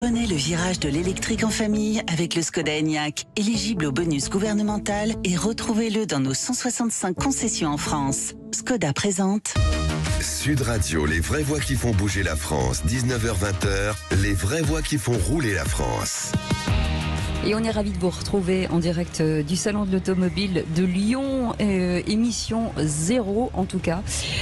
Prenez le virage de l'électrique en famille avec le Skoda Enyaq, éligible au bonus gouvernemental et retrouvez-le dans nos 165 concessions en France. Skoda présente Sud Radio, les vraies voix qui font bouger la France. 19h-20h, les vraies voix qui font rouler la France. Et on est ravis de vous retrouver en direct du Salon de l'Automobile de Lyon, émission 0 en tout cas,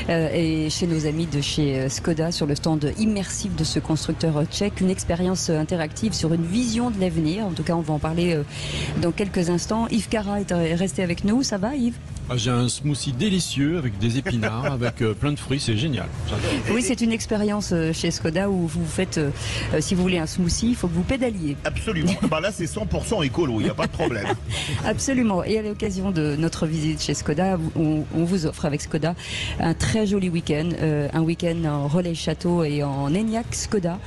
et chez nos amis de chez Skoda sur le stand immersif de ce constructeur tchèque, une expérience interactive sur une vision de l'avenir. En tout cas, on va en parler dans quelques instants. Yves Cara est resté avec nous. Ça va, Yves ? J'ai un smoothie délicieux avec des épinards, avec plein de fruits, c'est génial. J'adore. Oui, c'est une expérience chez Skoda où vous faites, si vous voulez un smoothie, il faut que vous pédaliez. Absolument. Bah là, c'est 100% écolo, il n'y a pas de problème. Absolument. Et à l'occasion de notre visite chez Skoda, on vous offre avec Skoda un très joli week-end, un week-end en relais château et en Enyaq Skoda,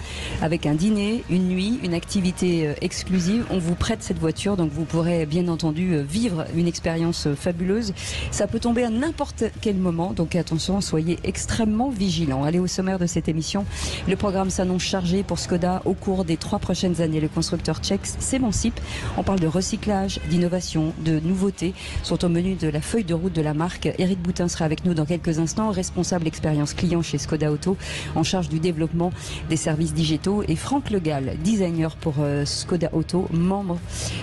avec un dîner, une nuit, une activité exclusive. On vous prête cette voiture, donc vous pourrez bien entendu vivre une expérience fabuleuse. Ça peut tomber à n'importe quel moment, donc attention, soyez extrêmement vigilants. Allez, au sommaire de cette émission, le programme s'annonce chargé pour Skoda au cours des 3 prochaines années. Le constructeur tchèque s'émancipe. On parle de recyclage, d'innovation, de nouveautés, sont au menu de la feuille de route de la marque. Éric Boutin sera avec nous dans quelques instants, responsable expérience client chez Skoda Auto, en charge du développement des services digitaux, et Franck Legal, designer pour Skoda Auto, membre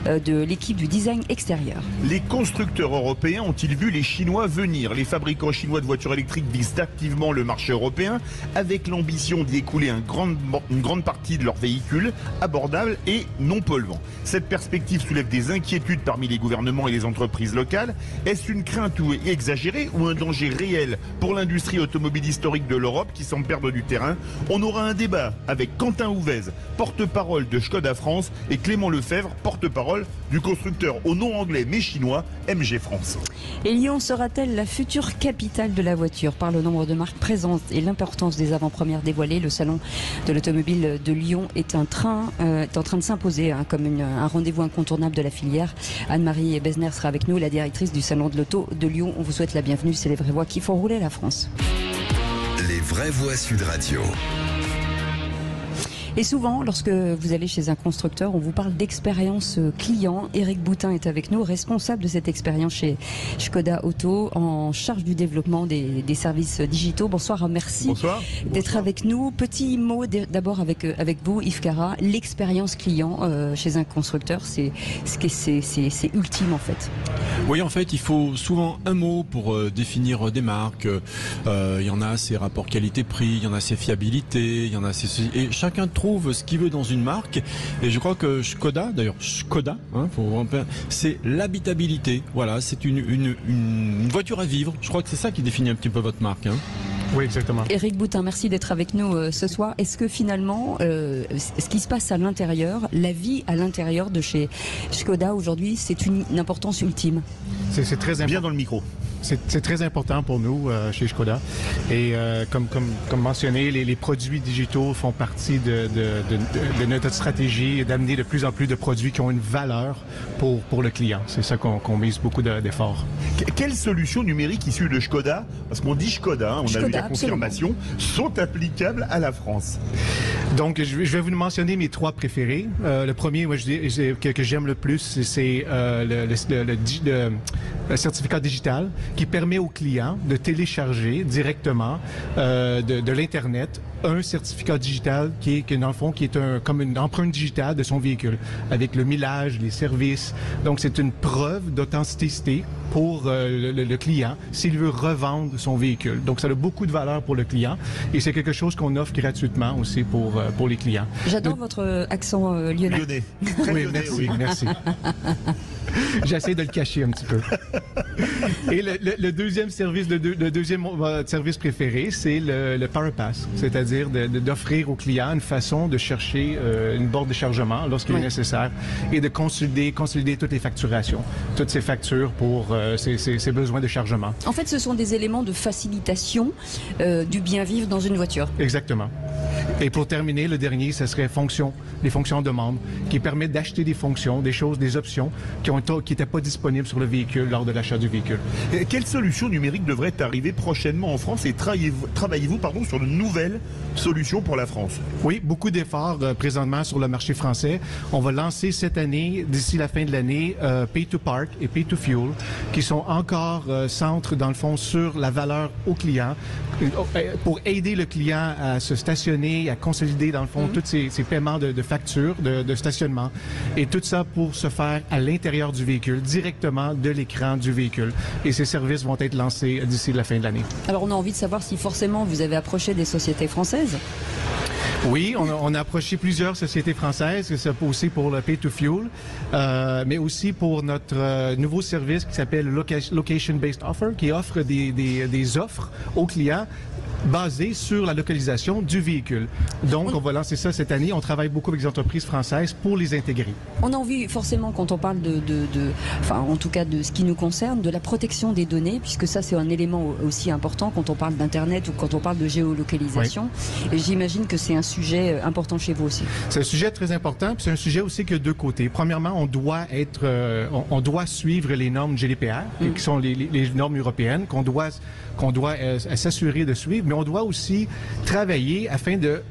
de l'équipe du design extérieur. Les constructeurs européens ont-ils vu les Chinois venir? Les fabricants chinois de voitures électriques visent activement le marché européen avec l'ambition d'y écouler une grande partie de leurs véhicules abordables et non polluants. Cette perspective soulève des inquiétudes parmi les gouvernements et les entreprises locales. Est-ce une crainte exagérée ou un danger réel pour l'industrie automobile historique de l'Europe qui semble perdre du terrain? On aura un débat avec Quentin Houvez, porte-parole de Skoda France, et Clément Lefebvre, porte-parole du constructeur au nom anglais mais chinois MG France. Et Lyon sera-t-elle la future capitale de la voiture? Par le nombre de marques présentes et l'importance des avant-premières dévoilées, le salon de l'automobile de Lyon est en train de s'imposer comme un rendez-vous incontournable de la filière. Anne-Marie Besner sera avec nous, la directrice du salon de l'auto de Lyon. On vous souhaite la bienvenue, c'est les vraies voix qui font rouler la France. Les vraies voix Sud Radio. Et souvent, lorsque vous allez chez un constructeur, on vous parle d'expérience client. Éric Boutin est avec nous, responsable de cette expérience chez Skoda Auto, en charge du développement des services digitaux. Bonsoir, merci d'être avec nous. Petit mot d'abord avec vous, Yves Cara. L'expérience client chez un constructeur, c'est ultime en fait. Oui, en fait, il faut souvent un mot pour définir des marques. Il y en a ses rapports qualité-prix, il y en a ses fiabilités, il y en a ses... Et chacun trouve ce qu'il veut dans une marque, et je crois que Skoda, c'est l'habitabilité. Voilà, c'est une voiture à vivre. Je crois que c'est ça qui définit un petit peu votre marque. Oui, exactement. Éric Boutin, merci d'être avec nous ce soir. Est-ce que finalement, ce qui se passe à l'intérieur, la vie à l'intérieur de chez Skoda aujourd'hui, c'est une importance ultime? C'est très important. Bien dans le micro. C'est très important pour nous chez Skoda. Et comme mentionné, les produits digitaux font partie de notre stratégie d'amener de plus en plus de produits qui ont une valeur pour le client. C'est ça qu'on mise beaucoup d'efforts. Quelles solutions numériques issues de Skoda, parce qu'on dit Skoda, on a eu la confirmation, sont applicables à la France? Donc, je vais vous mentionner mes 3 préférés. Le premier, moi, que j'aime le plus, c'est le certificat digital qui permet au client de télécharger directement de l'Internet un certificat digital qui est dans le fond, comme une empreinte digitale de son véhicule, avec le millage, les services. Donc, c'est une preuve d'authenticité pour le client s'il veut revendre son véhicule. Donc, ça a beaucoup de valeur pour le client et c'est quelque chose qu'on offre gratuitement aussi pour les clients. J'adore votre accent lyonnais. Oui, merci, oui. Merci. J'essaie de le cacher un petit peu. Et le deuxième service, le deuxième service préféré, c'est le Power Pass, c'est-à-dire d'offrir au client une façon de chercher une borne de chargement lorsqu'il est nécessaire et de consolider toutes les facturations, toutes ces factures pour ses besoins de chargement. En fait, ce sont des éléments de facilitation du bien vivre dans une voiture. Exactement. Et pour terminer, le dernier, ce serait les fonctions de demande, qui permettent d'acheter des fonctions, des choses, des options qui n'étaient pas disponibles sur le véhicule lors de l'achat du véhicule. Quelle solution numérique devrait arriver prochainement en France et travaillez-vous sur de nouvelles solutions pour la France? Oui, beaucoup d'efforts présentement sur le marché français. On va lancer cette année, d'ici la fin de l'année, Pay to Park et Pay to Fuel, qui sont encore centres, dans le fond, sur la valeur au client, pour aider le client à se stationner, à consolider, dans le fond, tous ces paiements de factures, de stationnement, et tout ça pour se faire à l'intérieur du véhicule, directement de l'écran du véhicule. Et ces services vont être lancés d'ici la fin de l'année. Alors, on a envie de savoir si forcément vous avez approché des sociétés françaises. Oui, on a approché plusieurs sociétés françaises, que ce soit aussi pour le Pay to Fuel, mais aussi pour notre nouveau service qui s'appelle Location Based Offer, qui offre des offres aux clients basées sur la localisation du véhicule. Donc, on va lancer ça cette année. On travaille beaucoup avec les entreprises françaises pour les intégrer. On a envie, forcément, quand on parle enfin, en tout cas de ce qui nous concerne, de la protection des données, puisque ça, c'est un élément aussi important quand on parle d'Internet ou quand on parle de géolocalisation. Oui. Et j'imagine que c'est un sujet important chez vous aussi. C'est un sujet très important, puis c'est un sujet aussi qui a deux côtés. Premièrement, on doit suivre les normes GDPR, qui sont les normes européennes, qu'on doit s'assurer de suivre, mais on doit aussi travailler afin de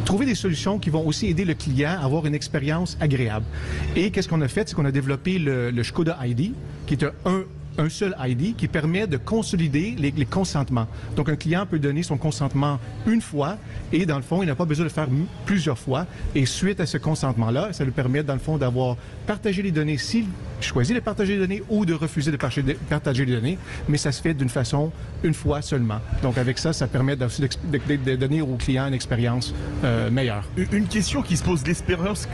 trouver des solutions qui vont aussi aider le client à avoir une expérience agréable. Et qu'est-ce qu'on a fait? C'est qu'on a développé le Škoda ID, qui est un seul ID qui permet de consolider les consentements. Donc, un client peut donner son consentement une fois et, dans le fond, il n'a pas besoin de le faire plusieurs fois. Et suite à ce consentement-là, ça lui permet, dans le fond, d'avoir partagé les données s'il choisit de partager les données ou de refuser de partager les données, mais ça se fait d'une façon, une fois seulement. Donc, avec ça, ça permet de donner au client une expérience meilleure. Une question qui se pose, l'expérience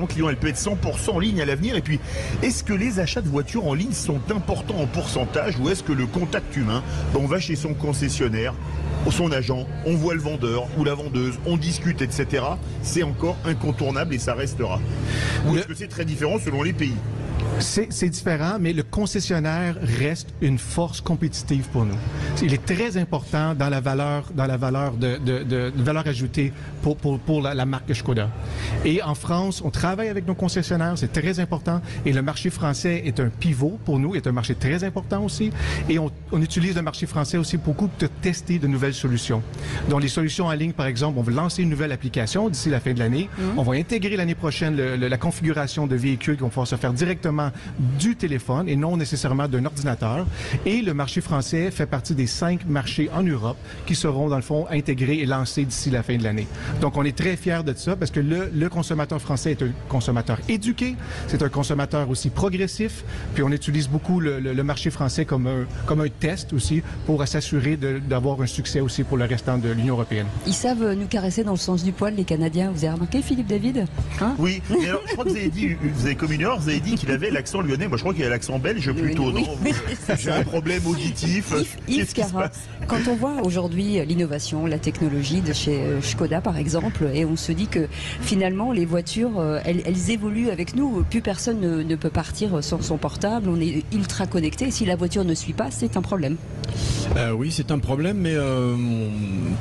client, elle peut être 100% en ligne à l'avenir. Et puis, est-ce que les achats de voitures en ligne sont importants en pourcentage, ou est-ce que le contact humain, on va chez son concessionnaire, son agent, on voit le vendeur ou la vendeuse, on discute, etc. C'est encore incontournable et ça restera? Ou est-ce que c'est très différent selon les pays? C'est différent, mais le concessionnaire reste une force compétitive pour nous. Il est très important dans la valeur de valeur ajoutée pour la marque Škoda. Et en France, on travaille avec nos concessionnaires, c'est très important. Et le marché français est un pivot pour nous, est un marché très important aussi. Et on utilise le marché français aussi beaucoup pour tester de nouvelles solutions. Donc les solutions en ligne, par exemple, on va lancer une nouvelle application d'ici la fin de l'année. On va intégrer l'année prochaine la configuration de véhicules qui vont pouvoir se faire directement du téléphone et non nécessairement d'un ordinateur. Et le marché français fait partie des 5 marchés en Europe qui seront, dans le fond, intégrés et lancés d'ici la fin de l'année. Donc, on est très fiers de ça parce que le consommateur français est un consommateur éduqué, c'est un consommateur aussi progressif, puis on utilise beaucoup le marché français comme un test aussi pour s'assurer d'avoir un succès aussi pour le restant de l'Union européenne. Ils savent nous caresser dans le sens du poil, les Canadiens. Vous avez remarqué, Philippe David? Oui, mais alors, je crois que vous avez comme une heure, vous avez dit qu'il avait l'accent lyonnais. Moi, je crois qu'il a l'accent belge plutôt. Oui, j'ai un problème auditif. Yves Cara, quand on voit aujourd'hui l'innovation, la technologie de chez Škoda, par exemple, et on se dit que finalement, les voitures, elles évoluent avec nous. Plus personne ne peut partir sans son portable. On est ultra connecté. Si la voiture ne suit pas, c'est un problème. Oui, c'est un problème, mais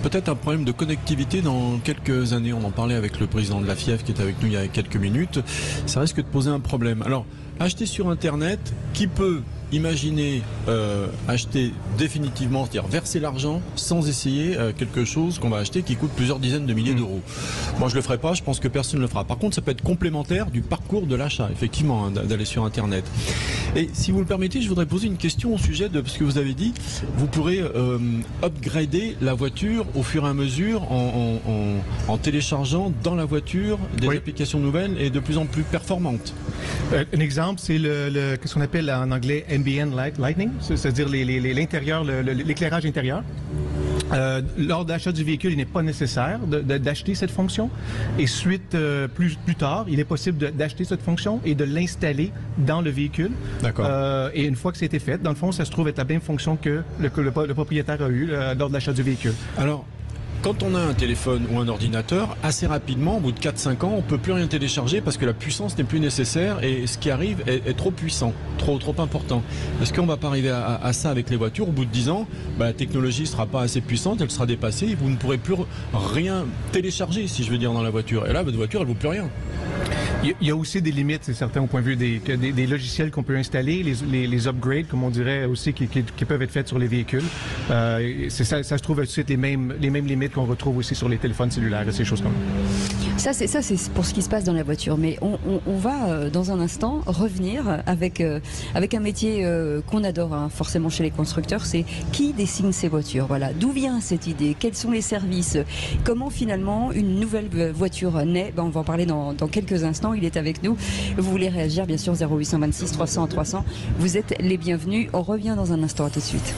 peut-être un problème de connectivité dans quelques années. On en parlait avec le président de la FIEF qui est avec nous il y a quelques minutes. Ça risque de poser un problème. Alors, acheter sur Internet, qui peut imaginer acheter définitivement, c'est-à-dire verser l'argent sans essayer quelque chose qu'on va acheter qui coûte plusieurs dizaines de milliers d'euros. Moi, je le ferai pas, je pense que personne ne le fera. Par contre, ça peut être complémentaire du parcours de l'achat, effectivement, d'aller sur Internet. Et si vous le permettez, je voudrais poser une question au sujet de ce que vous avez dit. Vous pourrez upgrader la voiture au fur et à mesure en téléchargeant dans la voiture des applications nouvelles et de plus en plus performantes. Un exemple, c'est ce qu'on appelle en anglais ambient lighting, c'est-à-dire l'intérieur, l'éclairage intérieur. Lors de l'achat du véhicule, il n'est pas nécessaire d'acheter cette fonction. Et suite, plus tard, il est possible d'acheter cette fonction et de l'installer dans le véhicule. D'accord. Et une fois que c'était fait, dans le fond, ça se trouve être la même fonction que le propriétaire a eue lors de l'achat du véhicule. Alors, quand on a un téléphone ou un ordinateur, assez rapidement, au bout de 4-5 ans, on ne peut plus rien télécharger parce que la puissance n'est plus nécessaire et ce qui arrive est trop puissant, trop important. Est-ce qu'on ne va pas arriver à ça avec les voitures? Au bout de 10 ans, la technologie ne sera pas assez puissante, elle sera dépassée et vous ne pourrez plus rien télécharger, si je veux dire, dans la voiture. Et là, votre voiture, elle ne vaut plus rien. Il y a aussi des limites, c'est certain, au point de vue des logiciels qu'on peut installer, les upgrades, comme on dirait aussi, qui peuvent être faits sur les véhicules. Ça se trouve aussi les mêmes limites qu'on retrouve aussi sur les téléphones cellulaires et ces choses comme ça. Ça, c'est pour ce qui se passe dans la voiture. Mais on va, dans un instant, revenir avec un métier qu'on adore, forcément chez les constructeurs, c'est qui dessine ces voitures. Voilà. D'où vient cette idée? Quels sont les services? Comment finalement une nouvelle voiture naît? On va en parler dans quelques instants. Il est avec nous. Vous voulez réagir, bien sûr, 0826 300 300. Vous êtes les bienvenus. On revient dans un instant. À tout de suite.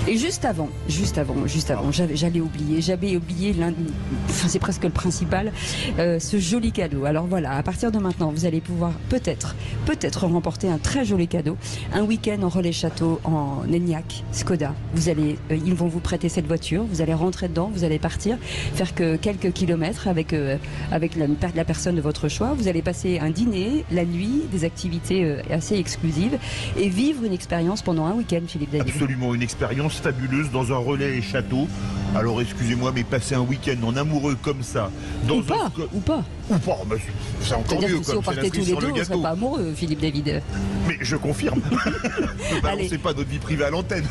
Et juste avant, j'avais oublié c'est presque le principal, ce joli cadeau. Alors voilà, à partir de maintenant, vous allez pouvoir peut-être remporter un très joli cadeau, un week-end en relais château en Enyaq, Skoda. Ils vont vous prêter cette voiture, vous allez rentrer dedans, vous allez partir, faire que quelques kilomètres avec la personne de votre choix. Vous allez passer un dîner, la nuit, des activités assez exclusives et vivre une expérience pendant un week-end, Philippe David. Absolument, une expérience fabuleuse dans un relais château. Alors excusez-moi, mais passer un week-end en amoureux comme ça, ou pas, mais c'est encore mieux. Si on partait tous les deux, on ne serait pas amoureux, Philippe David. Mais je confirme. Ne balancez pas notre vie privée à l'antenne.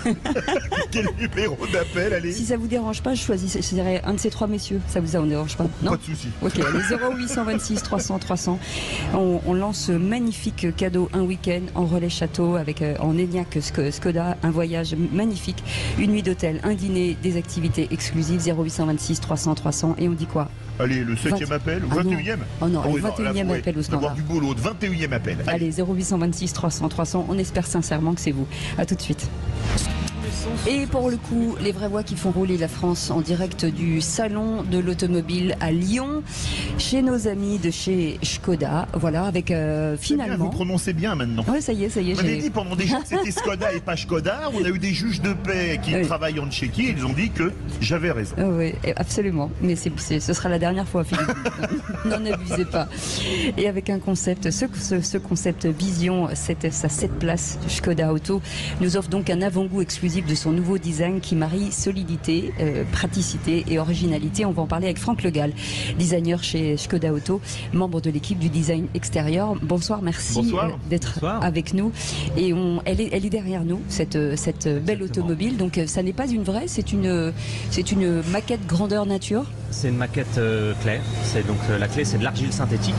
Quel numéro d'appel? Allez. Si ça vous dérange pas, je choisirais un de ces trois messieurs. Ça vous dérange pas? Non, pas de souci. Ok, allez, 0826 300 300. On lance ce magnifique cadeau, un week-end en relais château avec en Enyaq Skoda, un voyage magnifique, une nuit d'hôtel, un dîner, des activités exclusives. 0826 300 300. Et on dit quoi? Allez, le 7e appel, 21e. Oh non, le 21e appel au standard. Du boulot, 21e appel. Allez, 0826 300 300. On espère sincèrement que c'est vous. À tout de suite. Et pour le coup, les vraies voix qui font rouler la France en direct du salon de l'automobile à Lyon, chez nos amis de chez Skoda. Voilà, avec finalement. Bien, vous prononcez bien maintenant. Ouais, ça y est. On avait dit pendant des jours que c'était Skoda et pas Skoda. On a eu des juges de paix qui travaillent en Tchéquie et ils ont dit que j'avais raison. Oui, absolument. Mais ce sera la dernière fois, Philippe. N'en abusez pas. Et avec un concept, ce concept Vision, sa 7 places Skoda Auto nous offre donc un avant-goût exclusif de son nouveau design qui marie solidité, praticité et originalité. On va en parler avec Franck Le Gall, designer chez Skoda Auto, membre de l'équipe du design extérieur. Bonsoir, merci d'être avec nous. Et elle est derrière nous, cette belle automobile. Donc ça n'est pas une vraie, c'est une maquette grandeur nature. C'est une maquette clé. La clé, c'est de l'argile synthétique.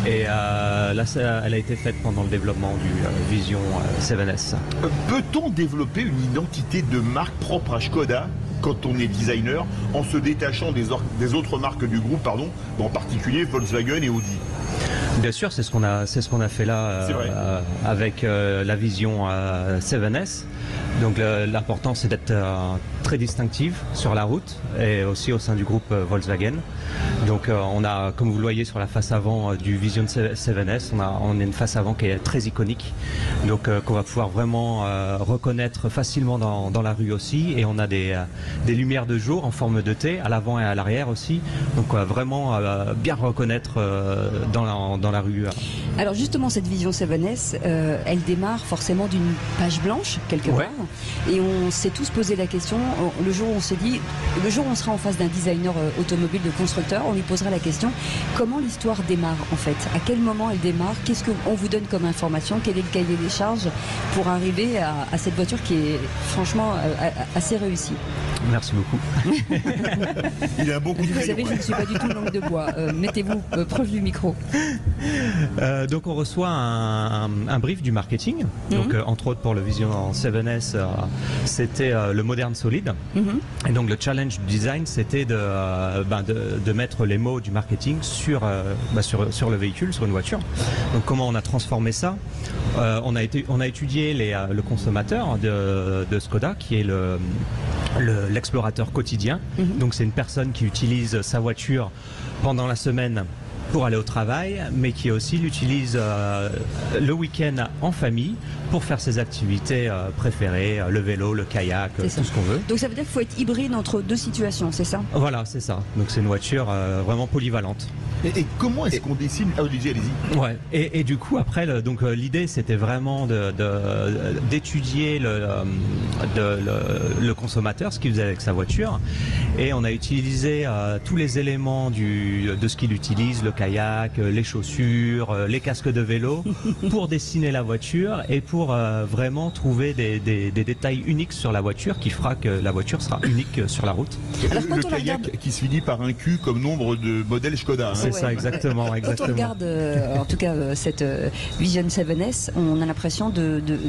Et là, elle a été faite pendant le développement du Vision 7S. Peut-on développer une identité de marque propre à Skoda quand on est designer, en se détachant des autres marques du groupe, en particulier Volkswagen et Audi? Bien sûr, c'est ce qu'on a fait là avec la Vision 7S. Donc l'important, c'est d'être très distinctive sur la route et aussi au sein du groupe Volkswagen. Donc on a, comme vous le voyez sur la face avant du Vision 7S, on a une face avant qui est très iconique, donc qu'on va pouvoir vraiment reconnaître facilement dans la rue aussi. Et on a des lumières de jour en forme de T à l'avant et à l'arrière aussi, donc on va vraiment bien reconnaître dans la rue. Alors justement, cette Vision 7S, elle démarre forcément d'une page blanche quelque part, et on s'est tous posé la question. Le jour où on s'est dit, le jour où on sera en face d'un designer automobile, de constructeur, on lui posera la question: comment l'histoire démarre en fait? À quel moment elle démarre? Qu'est-ce qu'on vous donne comme information? Quel est le cahier des charges pour arriver à cette voiture qui est franchement assez réussie? Merci beaucoup. Il a beaucoup de Vous savez, je ne suis pas du tout langue de bois. Mettez-vous proche du micro. Donc on reçoit un brief du marketing. Donc entre autres pour le Vision 7S, c'était le moderne solide. Et donc le challenge du design, c'était de mettre les mots du marketing sur le véhicule, sur une voiture. Donc comment on a transformé ça? On a étudié le consommateur de Skoda, qui est l'explorateur quotidien. Donc c'est une personne qui utilise sa voiture pendant la semaine pour aller au travail, mais qui aussi l'utilise le week-end en famille pour faire ses activités préférées, le vélo, le kayak, tout ce qu'on veut. Donc ça veut dire qu'il faut être hybride entre deux situations, c'est ça? Voilà, c'est ça. Donc c'est une voiture vraiment polyvalente. Et comment est-ce qu'on dessine... Ah, allez-y. Ouais. Et du coup, après, l'idée, c'était vraiment d'étudier le consommateur, ce qu'il faisait avec sa voiture. Et on a utilisé tous les éléments de ce qu'il utilise, le kayak, les chaussures, les casques de vélo, pour dessiner la voiture et pour vraiment trouver des détails uniques sur la voiture qui fera que la voiture sera unique sur la route. Alors, le kayak qui se finit par un Q comme nombre de modèles Skoda. C'est ça, exactement. Quand on regarde, en tout cas, cette Vision 7S, on a l'impression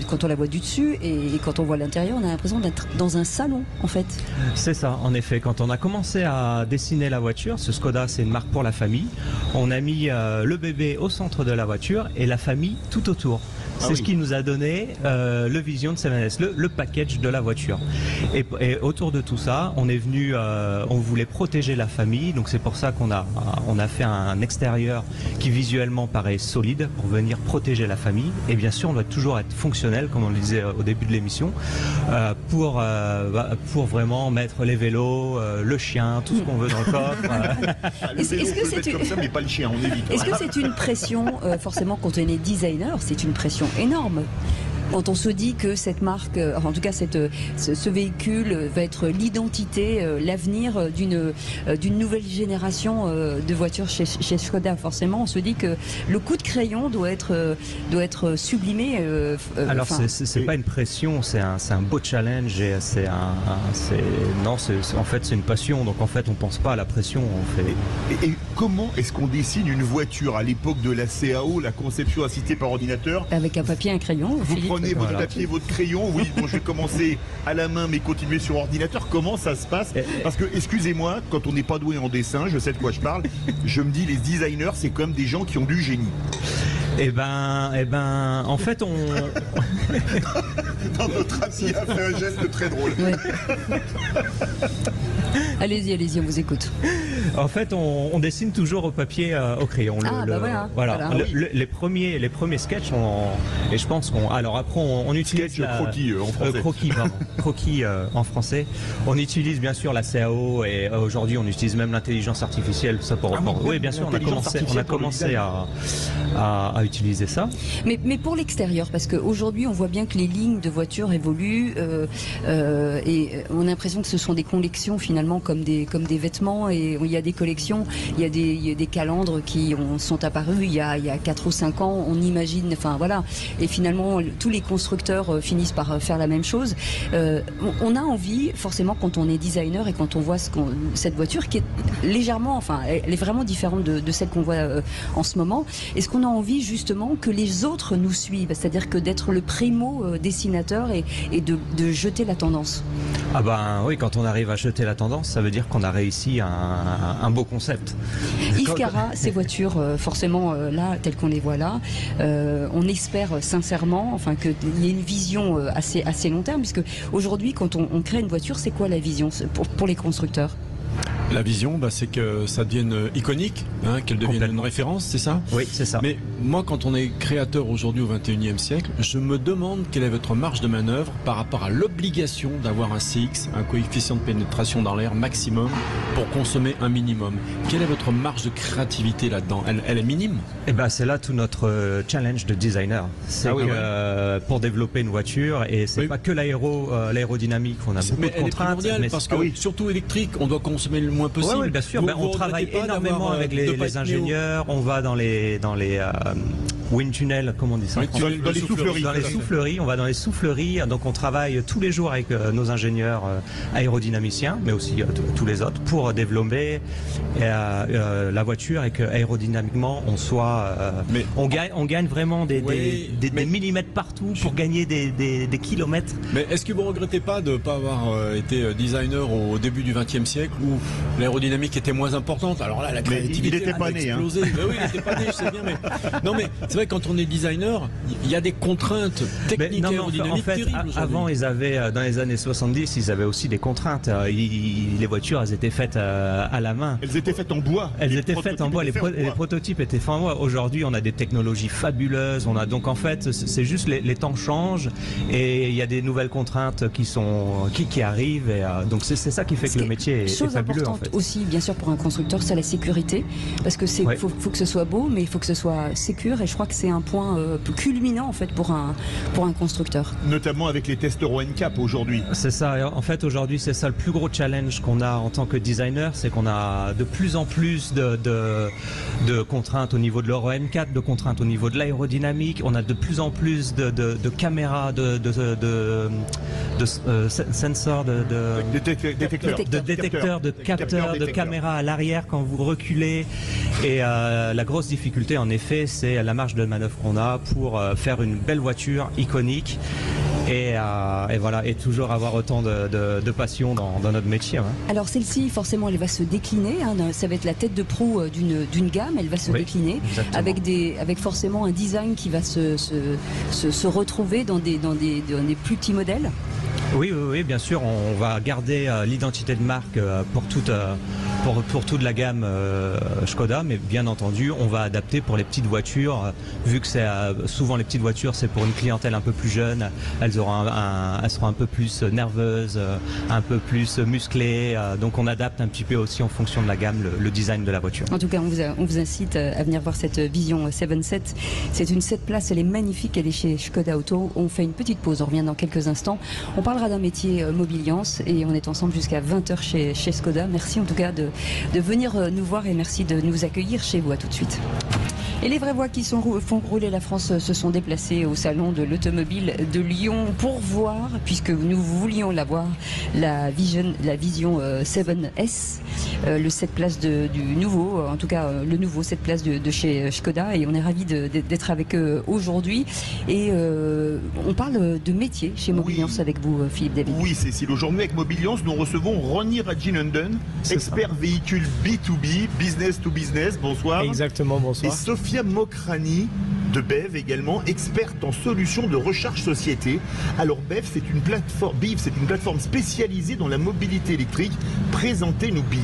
quand on la voit du dessus et quand on voit l'intérieur, on a l'impression d'être dans un salon, en fait. C'est ça, en effet. Quand on a commencé à dessiner la voiture, ce Skoda, c'est une marque pour la famille. On a mis le bébé au centre de la voiture et la famille tout autour. C'est ce qui nous a donné le Vision 7S, le package de la voiture. Et autour de tout ça, on est venu, on voulait protéger la famille, donc c'est pour ça qu'on a fait un extérieur qui visuellement paraît solide pour venir protéger la famille. Et bien sûr, on doit toujours être fonctionnel, comme on le disait au début de l'émission, pour vraiment mettre les vélos, le chien, tout ce qu'on veut dans le coffre. Est-ce que c'est comme ça, mais pas le chien, on évite. Est-ce que c'est une pression, forcément, quand on est designer, c'est une pression énorme? Quand on se dit que cette marque, en tout cas ce véhicule va être l'identité, l'avenir d'une nouvelle génération de voitures chez Skoda, forcément, on se dit que le coup de crayon doit être sublimé. Alors c'est pas une pression, c'est un beau challenge et en fait c'est une passion. Donc en fait on pense pas à la pression. Et comment est-ce qu'on dessine une voiture à l'époque de la CAO, la conception assistée par ordinateur? Avec un papier et un crayon. Prenez votre papier, votre crayon, oui, bon, je vais commencer à la main mais continuer sur ordinateur. Comment ça se passe? Parce que, excusez-moi, quand on n'est pas doué en dessin, je sais de quoi je parle, je me dis les designers, c'est quand même des gens qui ont du génie. Eh ben, en fait, on... Non, notre ami a fait un geste très drôle. Ouais. Allez-y, on vous écoute. En fait, on dessine toujours au papier, au crayon. Voilà. Les premiers sketchs, et je pense qu'on... Alors après, on utilise croquis en français. Croquis en français. On utilise bien sûr la CAO et aujourd'hui, on utilise même l'intelligence artificielle. Ça pour oui, bien sûr, on a commencé à utiliser ça. Mais pour l'extérieur, parce qu'aujourd'hui, on voit bien que les lignes de voitures évoluent et on a l'impression que ce sont des collections finalement comme des vêtements, et il y a des collections, il y a des calandres qui sont apparus il y a 4 ou 5 ans, on imagine, enfin voilà, et finalement tous les constructeurs finissent par faire la même chose. On a envie, forcément, quand on est designer et quand on voit cette voiture qui est légèrement, enfin elle est vraiment différente de celle qu'on voit en ce moment, est-ce qu'on a envie justement que les autres nous suivent, c'est-à-dire que d'être le primo dessinateur et de jeter la tendance? Ah ben oui, quand on arrive à jeter la tendance, ça veut dire qu'on a réussi un beau concept. Yves Cara, ces voitures, forcément là, telles qu'on les voit là, on espère sincèrement, enfin, qu'il y ait une vision assez long terme, puisque aujourd'hui, quand on crée une voiture, c'est quoi la vision pour les constructeurs? La vision, c'est que ça devienne iconique, qu'elle devienne une référence, c'est ça? Oui, c'est ça. Mais moi, quand on est créateur aujourd'hui au XXIe siècle, je me demande quelle est votre marge de manœuvre par rapport à l'obligation d'avoir un CX, un coefficient de pénétration dans l'air maximum pour consommer un minimum. Quelle est votre marge de créativité là-dedans? Elle est minime? Eh ben, c'est là tout notre challenge de designer. C'est pour développer une voiture, et c'est pas que l'aérodynamique, on a beaucoup de contraintes. Mais parce que surtout électrique, on doit consommer le moins possible. Oui, bien sûr. On travaille énormément avec les ingénieurs. On va dans les wind tunnels, comment on dit ça? Dans les souffleries. Dans les souffleries. On va dans les souffleries. Donc on travaille tous les jours avec nos ingénieurs aérodynamiciens, mais aussi tous les autres, pour développer la voiture et que aérodynamiquement on soit. On gagne vraiment des millimètres partout pour gagner des kilomètres. Mais est-ce que vous regrettez pas de ne pas avoir été designer au début du XXe siècle où l'aérodynamique était moins importante? Alors là, la créativité a explosé. Oui, il n'était pas né, je sais bien, mais non, mais C'est vrai, quand on est designer, il y a des contraintes techniques et aérodynamiques terribles. Avant, ils avaient, dans les années 70, ils avaient aussi des contraintes. Les voitures, elles étaient faites à la main. Elles étaient faites en bois. Elles étaient faites en bois. Les prototypes étaient faits en bois. Aujourd'hui, on a des technologies fabuleuses. Donc en fait, c'est juste les temps changent et il y a des nouvelles contraintes qui arrivent. Et, donc c'est ça qui fait que le métier est fabuleux. Chose importante aussi, bien sûr, pour un constructeur, c'est la sécurité. Parce que faut que ce soit beau, mais il faut que ce soit sécure. Et je crois que c'est un point culminant en fait pour un constructeur. Notamment avec les tests Euro NCAP aujourd'hui. C'est ça. En fait, aujourd'hui, c'est ça le plus gros challenge qu'on a en tant que designer, c'est qu'on a de plus en plus de contraintes au niveau de l'Euro M4, de contraintes au niveau de l'aérodynamique. On a de plus en plus de caméras, de sensors, de détecteurs, de capteurs, de caméras à l'arrière quand vous reculez. Et la grosse difficulté, en effet, c'est la marge de manœuvre qu'on a pour faire une belle voiture iconique. Et voilà, et toujours avoir autant de passion dans notre métier. Hein. Alors celle-ci, forcément, elle va se décliner. Hein, ça va être la tête de proue d'une gamme. Elle va se décliner avec forcément un design qui va se retrouver dans des plus petits modèles. Oui, bien sûr, on va garder l'identité de marque pour toute la gamme Škoda, mais bien entendu, on va adapter pour les petites voitures, vu que c'est souvent les petites voitures, c'est pour une clientèle un peu plus jeune, elles seront un peu plus nerveuses, un peu plus musclées, donc on adapte un petit peu aussi en fonction de la gamme le design de la voiture. En tout cas, on vous incite à venir voir cette Vision 7-7. C'est une 7 places, elle est magnifique, elle est chez Škoda Auto. On fait une petite pause, on revient dans quelques instants. On parlera d'un métier Mobiliance et on est ensemble jusqu'à 20h chez Škoda. Merci en tout cas de venir nous voir et merci de nous accueillir chez vous. À tout de suite. Et les vraies voix qui font rouler la France se sont déplacées au salon de l'automobile de Lyon pour voir, puisque nous voulions la voir, la Vision 7S, le 7 places du nouveau, en tout cas le nouveau 7 places de chez Škoda, et on est ravis d'être avec eux aujourd'hui. Et on parle de métier chez Mobiliance avec vous, Philippe David. Oui, Cécile. Aujourd'hui, avec Mobiliance, nous recevons Ronny Rajinanden, expert véhicule B2B, business to business. Bonsoir. Exactement, bonsoir. Et Sofia Mokrani de BEV également, experte en solutions de recharge société. Alors BEV, c'est une plateforme spécialisée dans la mobilité électrique. Présentez-nous BIV.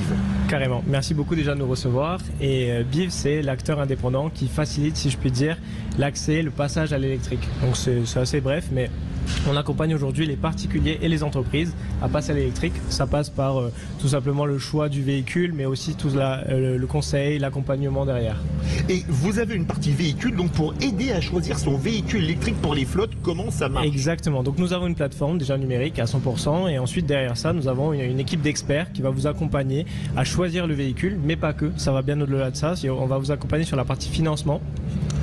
Carrément. Merci beaucoup déjà de nous recevoir. Et BIV, c'est l'acteur indépendant qui facilite, si je puis dire, l'accès, le passage à l'électrique. Donc c'est assez bref, mais on accompagne aujourd'hui les particuliers et les entreprises à passer à l'électrique. Ça passe par tout simplement le choix du véhicule, mais aussi tout le conseil, l'accompagnement derrière. Et vous avez une partie véhicule, donc pour aider à choisir son véhicule électrique pour les flottes, comment ça marche? Exactement. Donc nous avons une plateforme déjà numérique à 100%, et ensuite derrière ça, nous avons une équipe d'experts qui va vous accompagner à choisir le véhicule, mais pas que. Ça va bien au-delà de ça. On va vous accompagner sur la partie financement.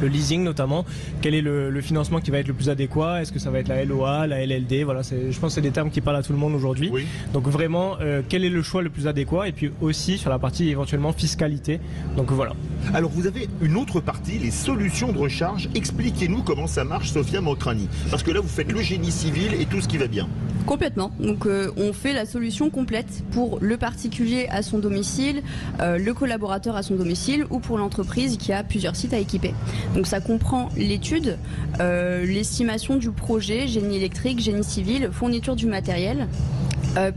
Le leasing notamment, quel est le financement qui va être le plus adéquat, est-ce que ça va être la LOA, la LLD, voilà, je pense que c'est des termes qui parlent à tout le monde aujourd'hui. Oui. Donc vraiment, quel est le choix le plus adéquat, et puis aussi sur la partie éventuellement fiscalité, donc voilà. Alors vous avez une autre partie, les solutions de recharge. Expliquez-nous comment ça marche, Sofia Mokrani, parce que là vous faites le génie civil et tout ce qui va bien. Complètement, donc on fait la solution complète pour le particulier à son domicile, le collaborateur à son domicile ou pour l'entreprise qui a plusieurs sites à équiper. Donc ça comprend l'étude, l'estimation du projet, génie électrique, génie civil, fourniture du matériel.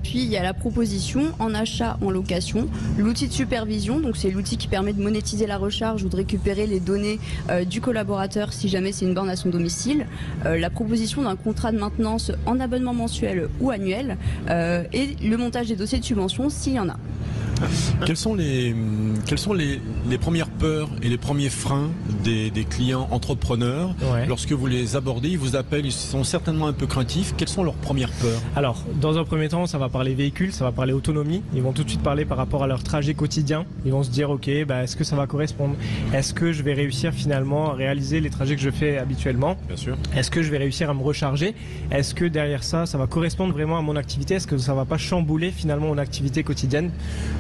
Puis il y a la proposition en achat, en location, l'outil de supervision, donc c'est l'outil qui permet de monétiser la recharge ou de récupérer les données du collaborateur si jamais c'est une borne à son domicile, la proposition d'un contrat de maintenance en abonnement mensuel ou annuel, et le montage des dossiers de subvention s'il y en a. Quelles sont les premières peurs et les premiers freins des clients entrepreneurs lorsque vous les abordez? Ils vous appellent, ils sont certainement un peu craintifs. Quelles sont leurs premières peurs? Alors, dans un premier temps, ça va parler véhicule, ça va parler autonomie. Ils vont tout de suite parler par rapport à leur trajet quotidien. Ils vont se dire, ok, est-ce que ça va correspondre? Est-ce que je vais réussir finalement à réaliser les trajets que je fais habituellement? Bien sûr. Est-ce que je vais réussir à me recharger? Est-ce que derrière ça va correspondre vraiment à mon activité? Est-ce que ça va pas chambouler finalement mon activité quotidienne?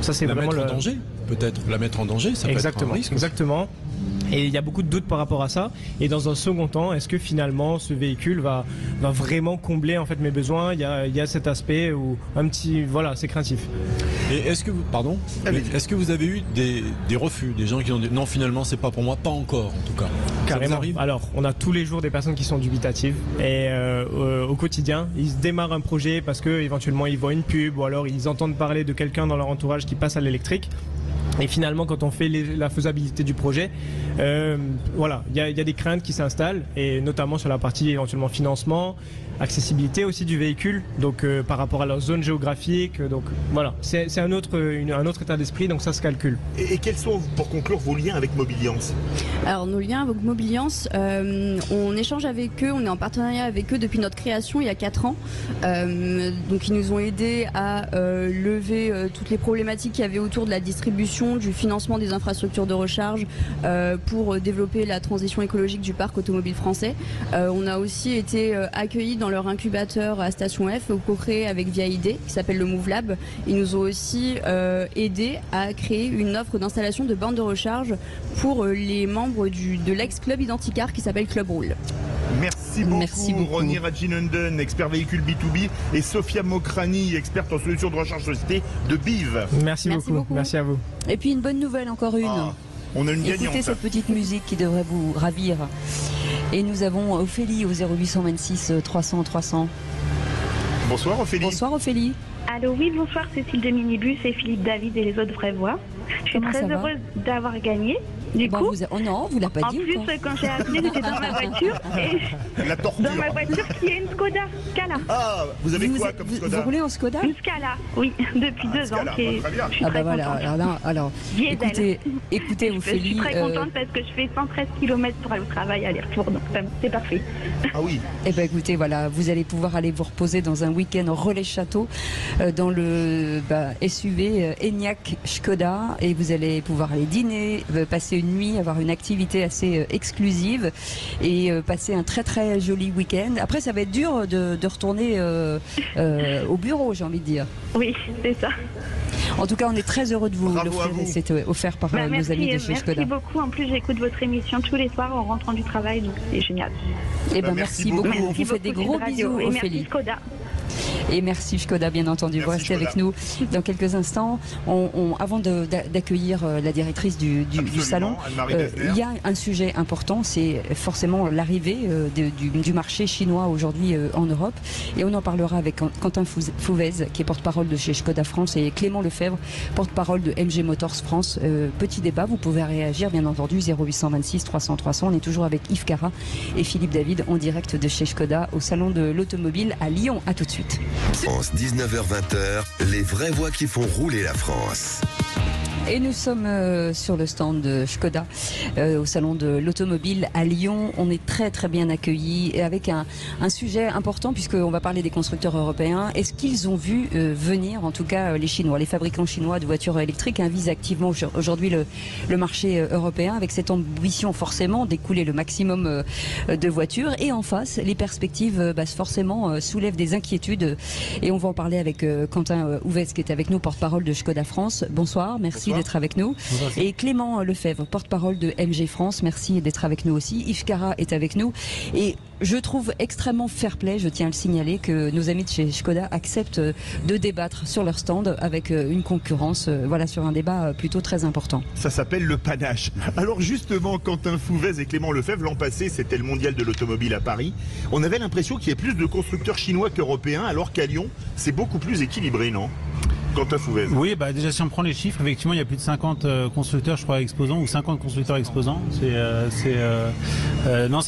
Ça, c'est vraiment en danger. peut-être la mettre en danger, ça peut être un risque. Exactement. Et il y a beaucoup de doutes par rapport à ça. Et dans un second temps, est-ce que finalement ce véhicule va vraiment combler en fait mes besoins? Il y a cet aspect où c'est craintif. Et est-ce que vous avez eu des refus, des gens qui ont dit non, finalement c'est pas pour moi, pas encore en tout cas? Carrément. Alors, on a tous les jours des personnes qui sont dubitatives et au quotidien, ils se démarrent un projet parce que éventuellement ils voient une pub ou alors ils entendent parler de quelqu'un dans leur entourage qui passe à l'électrique. Et finalement, quand on fait la faisabilité du projet, il y a des craintes qui s'installent, et notamment sur la partie éventuellement financement, accessibilité aussi du véhicule, donc par rapport à leur zone géographique. Donc voilà, c'est un autre état d'esprit, donc ça se calcule. Et quels sont, pour conclure, vos liens avec Mobiliance? Alors nos liens avec Mobiliance, on échange avec eux, on est en partenariat avec eux depuis notre création il y a 4 ans. Donc ils nous ont aidés à lever toutes les problématiques qu'il y avait autour de la distribution, du financement des infrastructures de recharge pour développer la transition écologique du parc automobile français. On a aussi été accueillis dans leur incubateur à Station F, co-créé avec VIAID, qui s'appelle le Move Lab. Ils nous ont aussi aidés à créer une offre d'installation de bornes de recharge pour les membres de l'ex-club Identicar qui s'appelle Club Roule. Merci beaucoup. Ronnie Radjinunden, expert véhicule B2B, et Sophia Mokrani, experte en solutions de recharge société de BIV. Merci beaucoup. Merci à vous. Et puis une bonne nouvelle, encore une. On a une gagnante. Écoutez cette petite musique qui devrait vous ravir. Et nous avons Ophélie au 0826 300 300. Bonsoir Ophélie. Bonsoir Ophélie. Allô, oui, bonsoir, Cécile de Minibus et Philippe David et les autres vraies voix. Je suis très heureuse d'avoir gagné. Du coup, oh non, vous l'avez pas dit. En plus, quand j'ai appelé, j'étais dans ma voiture. Et dans ma voiture qui est une Skoda Scala. Ah, vous avez quoi comme Skoda? Vous roulez en Skoda? Une Scala, oui, depuis 2 ans. Très bien. Je suis très contente. Alors, écoutez, Ophélie. Je suis très contente parce que je fais 113 km pour aller au travail, aller-retour, donc c'est parfait. Ah oui. Eh bien écoutez, voilà, vous allez pouvoir aller vous reposer dans un week-end relais château dans le SUV Enyaq Skoda, et vous allez pouvoir aller dîner, passer une nuit, avoir une activité assez exclusive et passer un très très joli week-end. Après, ça va être dur de retourner au bureau, j'ai envie de dire. Oui, c'est ça. En tout cas, on est très heureux de vous l'offrir. C'est offert par nos amis de chez Skoda. Merci beaucoup. En plus, j'écoute votre émission tous les soirs en rentrant du travail, donc c'est génial. Eh ben, merci beaucoup. On vous fait des gros bisous, et Ophélie. merci Skoda. Et merci Skoda, bien entendu. Vous restez avec nous dans quelques instants. Avant d'accueillir la directrice du salon, il y a un sujet important, c'est forcément l'arrivée du marché chinois aujourd'hui en Europe. Et on en parlera avec Quentin Fouvez, qui est porte-parole de chez Skoda France, et Clément Lefebvre, porte-parole de MG Motors France. Petit débat, vous pouvez réagir bien entendu, 0826 300 300. On est toujours avec Yves Cara et Philippe David en direct de chez Skoda au salon de l'automobile à Lyon. À tout de suite. France, 19h-20h, les vraies voix qui font rouler la France. Et nous sommes sur le stand de Skoda au salon de l'automobile à Lyon. On est très très bien accueillis et avec un sujet important, puisqu'on va parler des constructeurs européens. Est-ce qu'ils ont vu venir, en tout cas les Chinois, les fabricants chinois de voitures électriques visent activement aujourd'hui le marché européen, avec cette ambition forcément d'écouler le maximum de voitures. Et en face, les perspectives forcément soulèvent des inquiétudes. Et on va en parler avec Quentin Fouvez, qui est avec nous, porte-parole de Skoda France. Bonsoir, merci d'être avec nous. Bonsoir. Et Clément Lefebvre, porte-parole de MG France, merci d'être avec nous aussi. Yves Cara est avec nous. Et je trouve extrêmement fair-play, je tiens à le signaler, que nos amis de chez Skoda acceptent de débattre sur leur stand avec une concurrence, sur un débat plutôt très important. Ça s'appelle le panache. Alors justement, Quentin Fouvez et Clément Lefebvre, l'an passé, c'était le mondial de l'automobile à Paris. On avait l'impression qu'il y ait plus de constructeurs chinois qu'européens, alors qu'à Lyon, c'est beaucoup plus équilibré, non ? Quentin Fouvez. Oui, déjà si on prend les chiffres, effectivement il y a plus de 50 constructeurs, je crois, exposants, ou 50 constructeurs exposants. C'est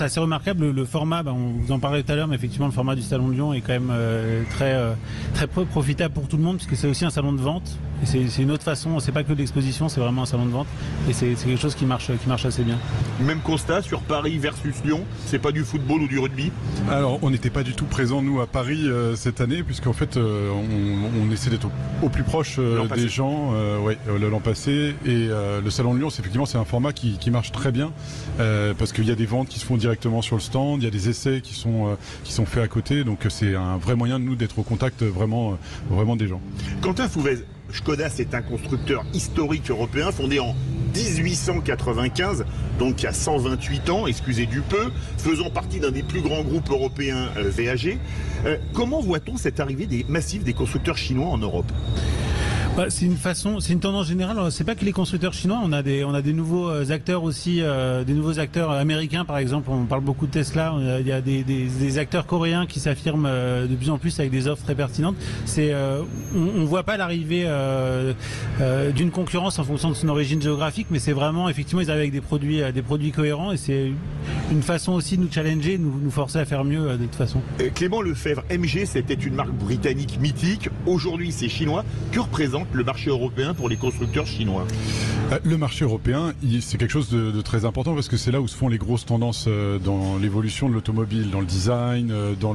assez remarquable. Le format, on vous en parlait tout à l'heure, mais effectivement le format du salon de Lyon est quand même très profitable pour tout le monde, parce que c'est aussi un salon de vente. Et c'est une autre façon, c'est pas que de l'exposition, c'est vraiment un salon de vente. Et c'est quelque chose qui marche assez bien. Même constat sur Paris versus Lyon, c'est pas du football ou du rugby? Alors on n'était pas du tout présents nous à Paris cette année, puisqu'en fait on essaie d'être au plus proche des gens l'an passé. Et le salon de Lyon, c'est un format qui marche très bien, parce qu'il y a des ventes qui se font directement sur le stand, il y a des essais qui sont faits à côté, donc c'est un vrai moyen de nous d'être au contact vraiment des gens. Quentin Fouvez, Škoda, c'est un constructeur historique européen fondé en 1895, donc il y a 128 ans, excusez du peu, faisant partie d'un des plus grands groupes européens VAG. Comment voit-on cette arrivée massive des constructeurs chinois en Europe ? C'est une tendance générale. C'est pas que les constructeurs chinois, on a des nouveaux acteurs aussi, des nouveaux acteurs américains par exemple. On parle beaucoup de Tesla. Il y a des acteurs coréens qui s'affirment de plus en plus avec des offres très pertinentes. On voit pas l'arrivée d'une concurrence en fonction de son origine géographique, mais c'est vraiment effectivement ils arrivent avec des produits cohérents et c'est une façon aussi de nous challenger, de nous forcer à faire mieux de toute façon. Clément Lefebvre, MG, c'était une marque britannique mythique. Aujourd'hui, c'est chinois. Que représente le marché européen pour les constructeurs chinois? Le marché européen, c'est quelque chose de très important parce que c'est là où se font les grosses tendances dans l'évolution de l'automobile, dans le design, dans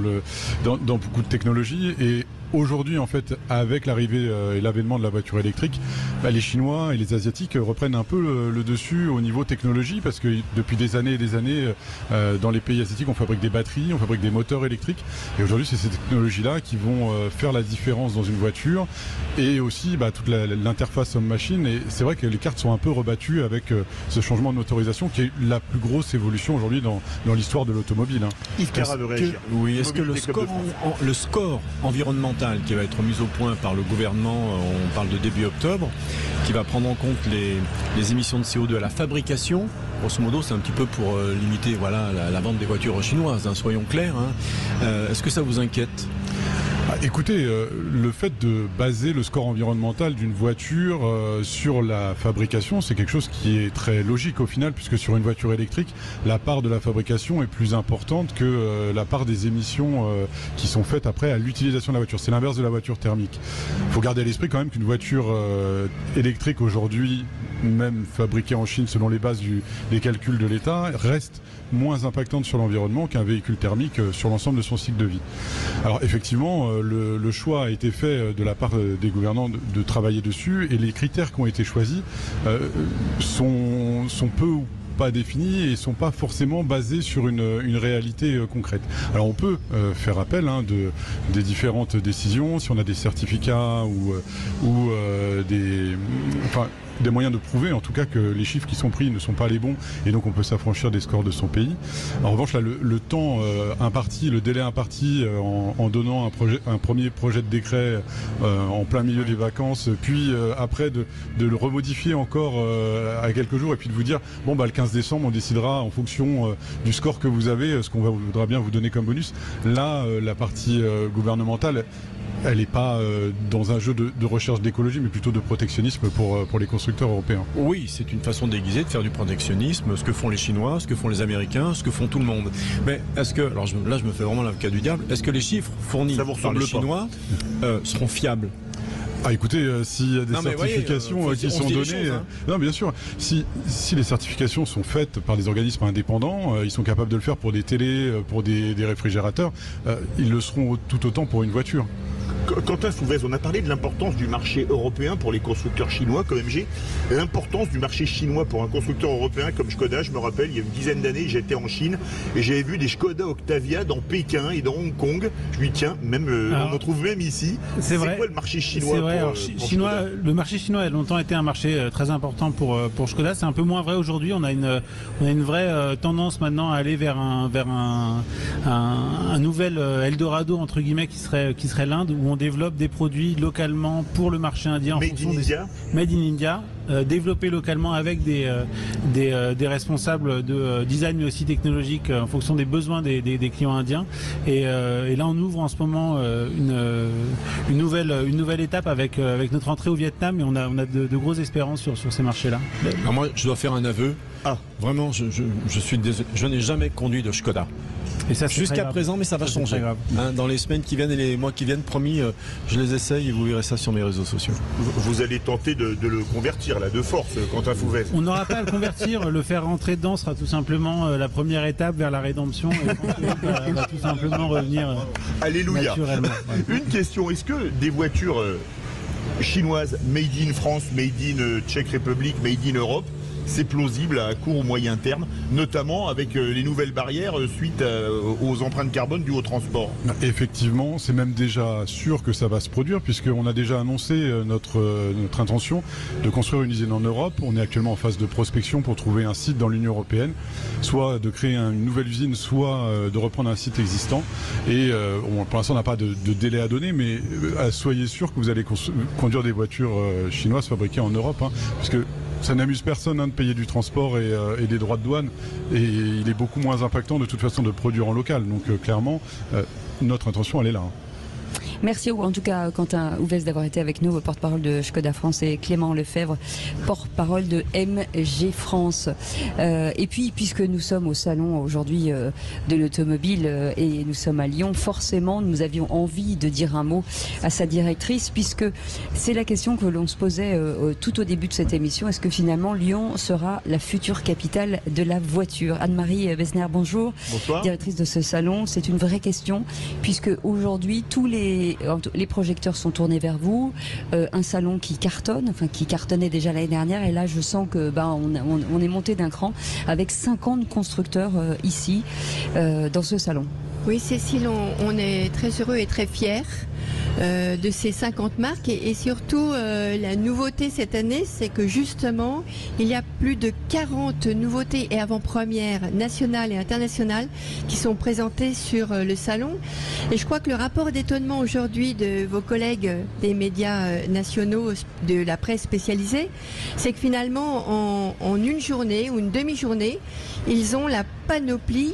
beaucoup de technologies. Et aujourd'hui, en fait, avec l'arrivée et l'avènement de la voiture électrique, les Chinois et les Asiatiques reprennent un peu le dessus au niveau technologie parce que depuis des années et des années, dans les pays asiatiques, on fabrique des batteries, on fabrique des moteurs électriques. Et aujourd'hui, c'est ces technologies-là qui vont faire la différence dans une voiture et aussi toute l'interface homme-machine. Et c'est vrai que les cartes sont un peu rebattues avec ce changement de motorisation qui est la plus grosse évolution aujourd'hui dans l'histoire de l'automobile. Yves Carra veut réagir. Oui, est-ce que le score environnemental qui va être mis au point par le gouvernement, on parle de début octobre, qui va prendre en compte les émissions de CO2 à la fabrication, grosso modo c'est un petit peu pour limiter la vente des voitures chinoises, soyons clairs. Est-ce que ça vous inquiète ? Écoutez, le fait de baser le score environnemental d'une voiture sur la fabrication, c'est quelque chose qui est très logique au final, puisque sur une voiture électrique, la part de la fabrication est plus importante que la part des émissions qui sont faites après à l'utilisation de la voiture. C'est l'inverse de la voiture thermique. Il faut garder à l'esprit quand même qu'une voiture électrique aujourd'hui, même fabriquée en Chine selon les bases des calculs de l'État, reste moins impactante sur l'environnement qu'un véhicule thermique sur l'ensemble de son cycle de vie. Alors effectivement, le choix a été fait de la part des gouvernants de travailler dessus et les critères qui ont été choisis sont peu ou pas définis et sont pas forcément basés sur une réalité concrète. Alors on peut faire appel des différentes décisions si on a des certificats ou des moyens de prouver en tout cas que les chiffres qui sont pris ne sont pas les bons et donc on peut s'affranchir des scores de son pays. En revanche là le temps imparti, le délai imparti en donnant un premier projet de décret en plein milieu des vacances, puis après de le remodifier encore à quelques jours et puis de vous dire le 15 décembre on décidera en fonction du score que vous avez ce qu'on voudra bien vous donner comme bonus. Là la partie gouvernementale elle n'est pas dans un jeu de recherche d'écologie, mais plutôt de protectionnisme pour les constructeurs européens. Oui, c'est une façon déguisée de faire du protectionnisme, ce que font les Chinois, ce que font les Américains, ce que font tout le monde. Mais est-ce que, alors là je me fais vraiment l'avocat du diable, est-ce que les chiffres fournis par les Chinois seront fiables ? Écoutez, s'il y a des certifications qui sont données, non bien sûr, si les certifications sont faites par des organismes indépendants, ils sont capables de le faire pour des télés, pour des réfrigérateurs, ils le seront tout autant pour une voiture. Quentin Souvez, on a parlé de l'importance du marché européen pour les constructeurs chinois comme MG. L'importance du marché chinois pour un constructeur européen comme Škoda, je me rappelle, il y a une dizaine d'années, j'étais en Chine et j'avais vu des Škoda Octavia dans Pékin et dans Hong Kong. Je me dis tiens, on en trouve même ici. C'est vrai. Quoi le marché chinois? C'est vrai. Le marché chinois a longtemps été un marché très important pour Škoda. C'est un peu moins vrai aujourd'hui. On a une vraie tendance maintenant à aller vers un nouvel Eldorado entre guillemets qui serait l'Inde, où on développe des produits localement pour le marché indien Made in India, développés localement avec des responsables de design mais aussi technologique en fonction des besoins des clients indiens. Et là on ouvre en ce moment une nouvelle étape avec notre entrée au Vietnam et on a de grosses espérances sur ces marchés-là. Alors moi je dois faire un aveu. Vraiment je n'ai jamais conduit de Škoda. Jusqu'à présent, mais ça va changer. Dans les semaines qui viennent et les mois qui viennent, promis, je les essaye et vous verrez ça sur mes réseaux sociaux. Vous allez tenter de le convertir là, de force, Quentin Souvez. On n'aura pas à le convertir, le faire rentrer dedans sera tout simplement la première étape vers la rédemption et va tout simplement revenir Alléluia. Naturellement. Une question, est-ce que des voitures chinoises, made in France, made in Tchèque République, made in Europe, c'est plausible à court ou moyen terme, notamment avec les nouvelles barrières suite aux empreintes carbone dues au transport. Effectivement, c'est même déjà sûr que ça va se produire, puisqu'on a déjà annoncé notre intention de construire une usine en Europe. On est actuellement en phase de prospection pour trouver un site dans l'Union européenne, soit de créer une nouvelle usine, soit de reprendre un site existant. Et pour l'instant, on n'a pas de délai à donner, mais soyez sûr que vous allez conduire des voitures chinoises fabriquées en Europe, puisque ça n'amuse personne de payer du transport et des droits de douane, et il est beaucoup moins impactant de toute façon de produire en local. Donc clairement, notre intention, elle est là. Merci en tout cas Quentin Ouvès d'avoir été avec nous, porte-parole de Skoda France, et Clément Lefebvre, porte-parole de MG France. Et puis puisque nous sommes au salon aujourd'hui de l'automobile et nous sommes à Lyon, forcément nous avions envie de dire un mot à sa directrice, puisque c'est la question que l'on se posait tout au début de cette émission. Est-ce que finalement Lyon sera la future capitale de la voiture? Anne-Marie Besner, bonjour. Bonsoir. Directrice de ce salon. C'est une vraie question, puisque aujourd'hui tous les projecteurs sont tournés vers vous. Un salon qui cartonne, qui cartonnait déjà l'année dernière, et là je sens que on est monté d'un cran avec 50 constructeurs ici dans ce salon. Oui Cécile, on est très heureux et très fiers de ces 50 marques, et surtout la nouveauté cette année, c'est que justement il y a plus de 40 nouveautés et avant-premières nationales et internationales qui sont présentées sur le salon. Et je crois que le rapport d'étonnement aujourd'hui de vos collègues des médias nationaux, de la presse spécialisée, c'est que finalement en une journée ou une demi-journée, ils ont la panoplie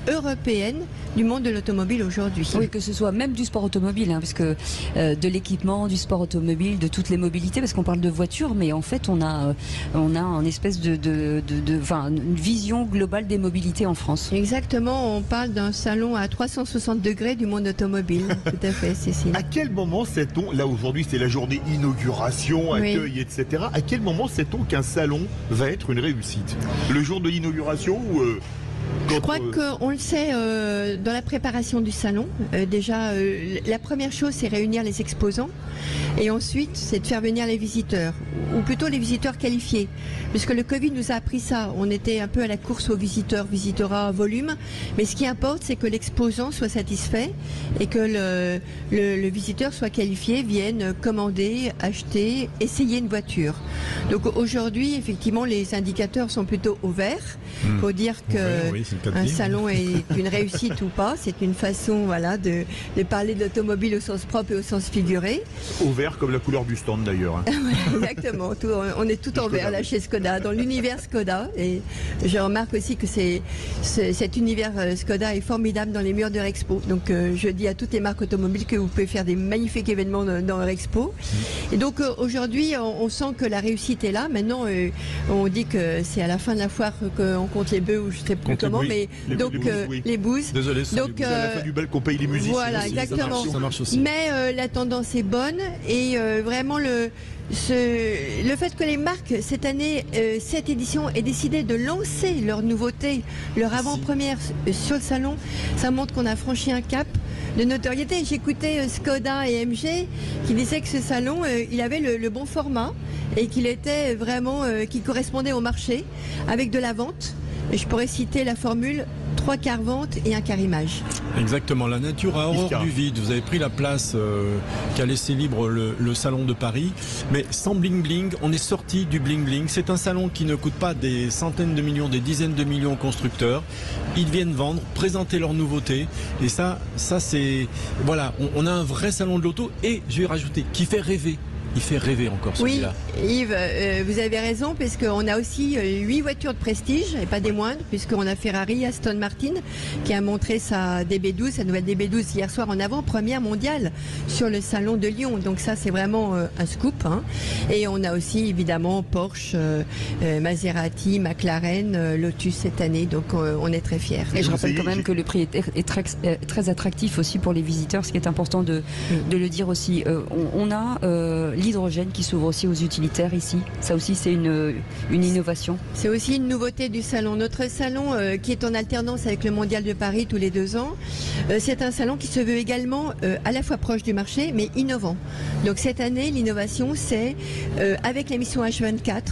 européenne du monde de l'automobile aujourd'hui. Oui, que ce soit même du sport automobile, parce que de l'équipement, du sport automobile, de toutes les mobilités, parce qu'on parle de voitures, mais en fait on a une espèce une vision globale des mobilités en France. Exactement, on parle d'un salon à 360 degrés du monde automobile. Tout à fait, Cécile. À quel moment sait-on, là aujourd'hui c'est la journée inauguration, accueil, etc. À quel moment sait-on qu'un salon va être une réussite? Le jour de l'inauguration ou je crois qu'on le sait dans la préparation du salon. Déjà, la première chose, c'est réunir les exposants. Et ensuite, c'est de faire venir les visiteurs, ou plutôt les visiteurs qualifiés. Puisque le Covid nous a appris ça. On était un peu à la course aux visiteurs volume. Mais ce qui importe, c'est que l'exposant soit satisfait et que le visiteur soit qualifié, vienne commander, acheter, essayer une voiture. Donc aujourd'hui, effectivement, les indicateurs sont plutôt au vert. Il faut dire qu'un salon est une réussite ou pas. C'est une façon de parler de l'automobile au sens propre et au sens figuré. Au vert comme la couleur du stand d'ailleurs. Exactement, on est tout en vert là chez Skoda, dans l'univers Skoda. Et je remarque aussi que cet univers Skoda est formidable dans les murs de Rexpo. Donc je dis à toutes les marques automobiles que vous pouvez faire des magnifiques événements dans Rexpo. Et donc aujourd'hui on sent que la réussite est là. Maintenant on dit que c'est à la fin de la foire qu'on compte les bœufs, ou je ne sais plus comment, mais les bouses. Désolé, donc à la fin du bal qu'on paye les musiciens. Voilà, exactement. Ça marche aussi. Mais la tendance est bonne, et vraiment le fait que les marques cette année, cette édition, aient décidé de lancer leurs nouveautés, leur avant-première sur le salon, ça montre qu'on a franchi un cap de notoriété. J'écoutais Skoda et MG qui disaient que ce salon, il avait le bon format et qu'il était vraiment, qui correspondait au marché, avec de la vente. Et je pourrais citer la formule 3/4 vente et 1/4 image. Exactement, la nature a horreur du vide. Vous avez pris la place qu'a laissé libre le salon de Paris, mais sans bling bling. On est sorti du bling bling. C'est un salon qui ne coûte pas des centaines de millions, des dizaines de millions aux constructeurs. Ils viennent vendre, présenter leurs nouveautés, et ça c'est voilà, on a un vrai salon de l'auto, et je vais rajouter, qui fait rêver. Il fait rêver encore celui-là. Oui, Yves, vous avez raison, puisqu'on a aussi 8 voitures de prestige, et pas des moindres, puisqu'on a Ferrari, Aston Martin, qui a montré sa DB12, sa nouvelle DB12 hier soir en avant-première mondiale sur le salon de Lyon. Donc ça, c'est vraiment un scoop. Et on a aussi évidemment Porsche, Maserati, McLaren, Lotus cette année. Donc on est très fiers. Et je rappelle quand même que le prix est très attractif aussi pour les visiteurs, ce qui est important de le dire aussi. On a l'hydrogène qui s'ouvre aussi aux utilitaires ici. Ça aussi, c'est une innovation. C'est aussi une nouveauté du salon. Notre salon, qui est en alternance avec le Mondial de Paris tous les 2 ans, c'est un salon qui se veut également à la fois proche du marché, mais innovant. Donc cette année, l'innovation, c'est avec l'émission H24,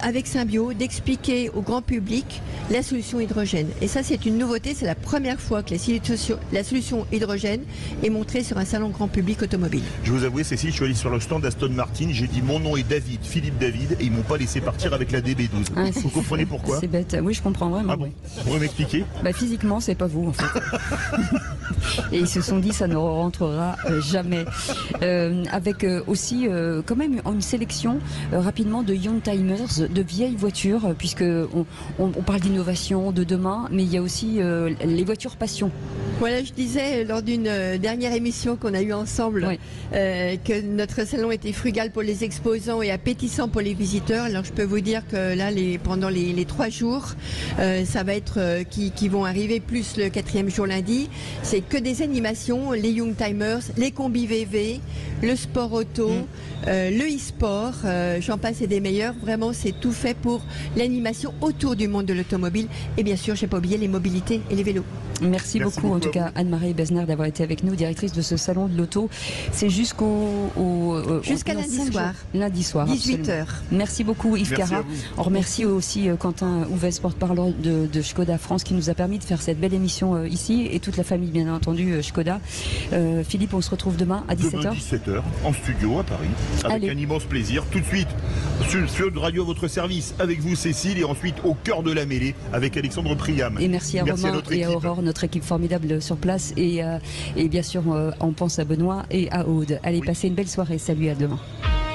avec Symbio, d'expliquer au grand public la solution hydrogène. Et ça, c'est une nouveauté. C'est la première fois que la solution hydrogène est montrée sur un salon grand public automobile. Je vous avoue, Cécile, je suis allé sur le stand d'Aston Martin, j'ai dit mon nom est David, Philippe David, et ils m'ont pas laissé partir avec la DB12. Ah, vous comprenez pourquoi? C'est bête. Oui, je comprends vraiment. Ah bon, vous pouvez m'expliquer? Physiquement, c'est pas vous en fait. Et ils se sont dit ça ne rentrera jamais. Avec aussi quand même une sélection rapidement de young timers, de vieilles voitures, puisque on parle d'innovation de demain, mais il y a aussi les voitures passion. Voilà, je disais lors d'une dernière émission qu'on a eue ensemble que notre salon était frugal pour les exposants et appétissant pour les visiteurs. Alors je peux vous dire que là, pendant les 3 jours, ça va être qui vont arriver, plus le 4e jour lundi, c'est que des animations, les Young Timers, les combis VV, le sport auto, le e-sport, j'en passe et des meilleurs. Vraiment, c'est tout fait pour l'animation autour du monde de l'automobile. Et bien sûr, j'ai pas oublié les mobilités et les vélos. Merci beaucoup en tout cas Anne-Marie Besner d'avoir été avec nous, directrice de ce salon de l'auto. C'est jusqu'à lundi soir. Lundi soir, 18h. Merci beaucoup Yves Cara. On remercie aussi Quentin Ouves, porte-parole de Skoda France, qui nous a permis de faire cette belle émission ici, et toute la famille bien entendu Skoda. Philippe, on se retrouve demain à 17h. Demain 17h en studio à Paris, avec un immense plaisir. Tout de suite sur Radio à votre service avec vous Cécile, et ensuite au cœur de la mêlée avec Alexandre Priam. Et merci à Romain et à Aurore, notre équipe formidable sur place, et bien sûr on pense à Benoît et à Aude. Allez, passez une belle soirée, salut, à demain.